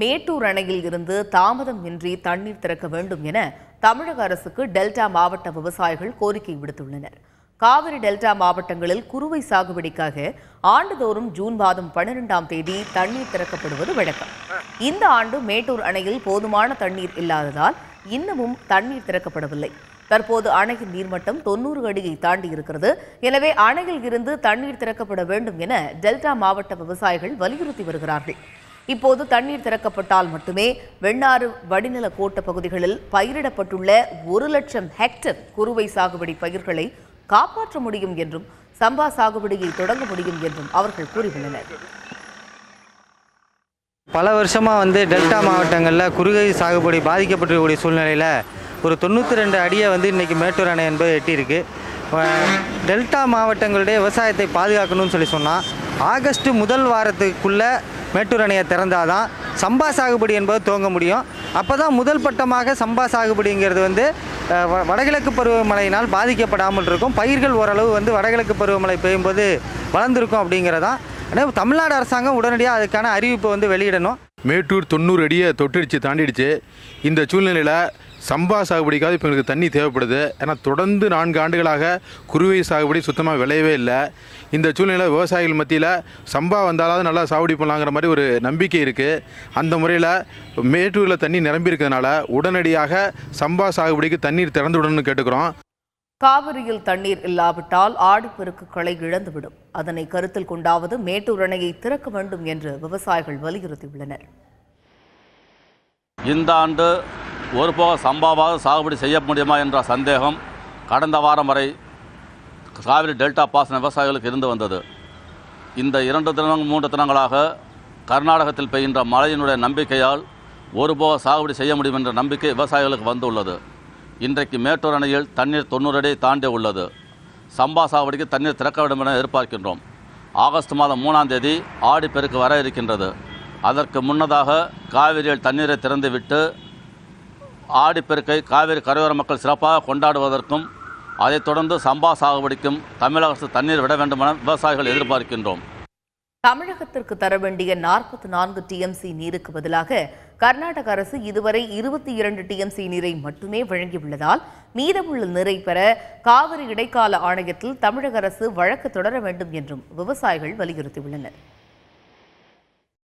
மேட்டூர் அணையில் இருந்து தாமதம் இன்றி தண்ணீர் திறக்க வேண்டும் என தமிழக அரசுக்கு டெல்டா மாவட்ட விவசாயிகள் கோரிக்கை விடுத்துள்ளனர். காவிரி டெல்டா மாவட்டங்களில் குறுவை சாகுபடிக்காக ஆண்டுதோறும் ஜூன் மாதம் 12ஆம் தேதி தண்ணீர் திறக்கப்படுவது வழக்கம். இந்த ஆண்டு மேட்டூர் அணையில் போதுமான தண்ணீர் இல்லாததால் இன்னமும் தண்ணீர் திறக்கப்படவில்லை. தற்போது அணையின் நீர்மட்டம் 90 அடியை தாண்டி இருக்கிறது. எனவே அணையில் இருந்து தண்ணீர் திறக்கப்பட வேண்டும் என டெல்டா மாவட்ட விவசாயிகள் வலியுறுத்தி வருகிறார்கள். இப்போது தண்ணீர் திறக்கப்பட்டால் மட்டுமே வெண்ணாறு வடிநில கோட்ட பகுதிகளில் பயிரிடப்பட்டுள்ள 1 லட்சம் ஹெக்டேர் குறுவை சாகுபடி பயிர்களை காப்பாற்ற முடியும் என்றும் சம்பா சாகுபடியை தொடங்க முடியும் என்றும் அவர்கள் கூறியுள்ளனர். பல வருஷமாக டெல்டா மாவட்டங்களில் குறுவை சாகுபடி பாதிக்கப்பட்டிருக்கக்கூடிய சூழ்நிலையில் ஒரு 92 அடியை இன்றைக்கி மேட்டூர் அணை என்பது எட்டியிருக்கு. டெல்டா மாவட்டங்களுடைய விவசாயத்தை பாதுகாக்கணும்னு சொன்னால் ஆகஸ்ட் முதல் வாரத்துக்குள்ளே மேட்டூர் அணையை திறந்தாதான் சம்பா சாகுபடி என்பது துவங்க முடியும். அப்போ தான் முதல் பட்டமாக சம்பா சாகுபடிங்கிறது வடகிழக்கு பருவமழையினால் பாதிக்கப்படாமல் இருக்கும். பயிர்கள் ஓரளவு வடகிழக்கு பருவமழை பெய்யும்போது வளர்ந்துருக்கும் அப்படிங்கிறதான். ஆனால் தமிழ்நாடு அரசாங்கம் உடனடியாக அதுக்கான அறிவிப்பை வெளியிடணும். மேட்டூர் 90 அடியை தொட்டிடுச்சு தாண்டிடுச்சு. இந்த சூழ்நிலையில் சம்பா சாகுபடிக்காக இப்போ எங்களுக்கு தண்ணி தேவைப்படுது. ஏன்னா தொடர்ந்து 4 ஆண்டுகளாக குறுவை சாகுபடி சுத்தமாக விளையவே இல்லை. இந்த சூழ்நிலையில் விவசாயிகள் மத்தியில் சம்பா வந்தாலாவது நல்லா சாகுபடி பண்ணலாங்கிற மாதிரி ஒரு நம்பிக்கை இருக்குது. அந்த முறையில் மேட்டூரில் தண்ணி நிரம்பி இருக்கிறதுனால உடனடியாக சம்பா சாகுபடிக்கு தண்ணீர் திறந்து விடணும்னு கேட்டுக்கிறோம். காவிரியில் தண்ணீர் இல்லாவிட்டால் ஆடிப்பெருக்குகளை இழந்துவிடும். அதனை கருத்தில் கொண்டாவது மேட்டூர் அணையை திறக்க வேண்டும் என்று விவசாயிகள் வலியுறுத்தியுள்ளனர். இந்த ஆண்டு ஒருபோக சம்பாவாக சாகுபடி செய்ய முடியுமா என்ற சந்தேகம் கடந்த வாரம் வரை காவிரி டெல்டா பாசன விவசாயிகளுக்கு இருந்து வந்தது. இந்த 2 தினங்கள் 3 தினங்களாக கர்நாடகத்தில் பெய்கின்ற மழையினுடைய நம்பிக்கையால் ஒருபோக சாகுபடி செய்ய முடியும் என்ற நம்பிக்கை விவசாயிகளுக்கு வந்துள்ளது. இன்றைக்கு மேட்டூர் அணையில் தண்ணீர் 90 அடியை தாண்டி உள்ளது. சம்பா சாகுபடிக்கு தண்ணீர் திறக்க வேண்டும் என எதிர்பார்க்கின்றோம். ஆகஸ்ட் மாதம் 3ஆம் தேதி ஆடிப்பெருக்கு வர இருக்கின்றது. அதற்கு முன்னதாக காவிரியில் தண்ணீரை திறந்துவிட்டு ஆடிப்பெருக்கை காவிரி கரையோர மக்கள் சிறப்பாக கொண்டாடுவதற்கும் அதைத் தொடர்ந்து சம்பா சாகுபடிக்கும் தமிழக அரசு தண்ணீர் விட வேண்டும் என விவசாயிகள் எதிர்பார்க்கின்றோம். தமிழகத்திற்கு தர வேண்டிய 44 டிஎம்சி நீருக்கு பதிலாக கர்நாடக அரசு இதுவரை 22 டிஎம்சி நீரை மட்டுமே வழங்கியுள்ளதால் மீதமுள்ள நீரை பெற காவிரி இடைக்கால ஆணையத்தில் தமிழக அரசு வழக்கு தொடர வேண்டும் என்றும் விவசாயிகள் வலியுறுத்தியுள்ளனர்.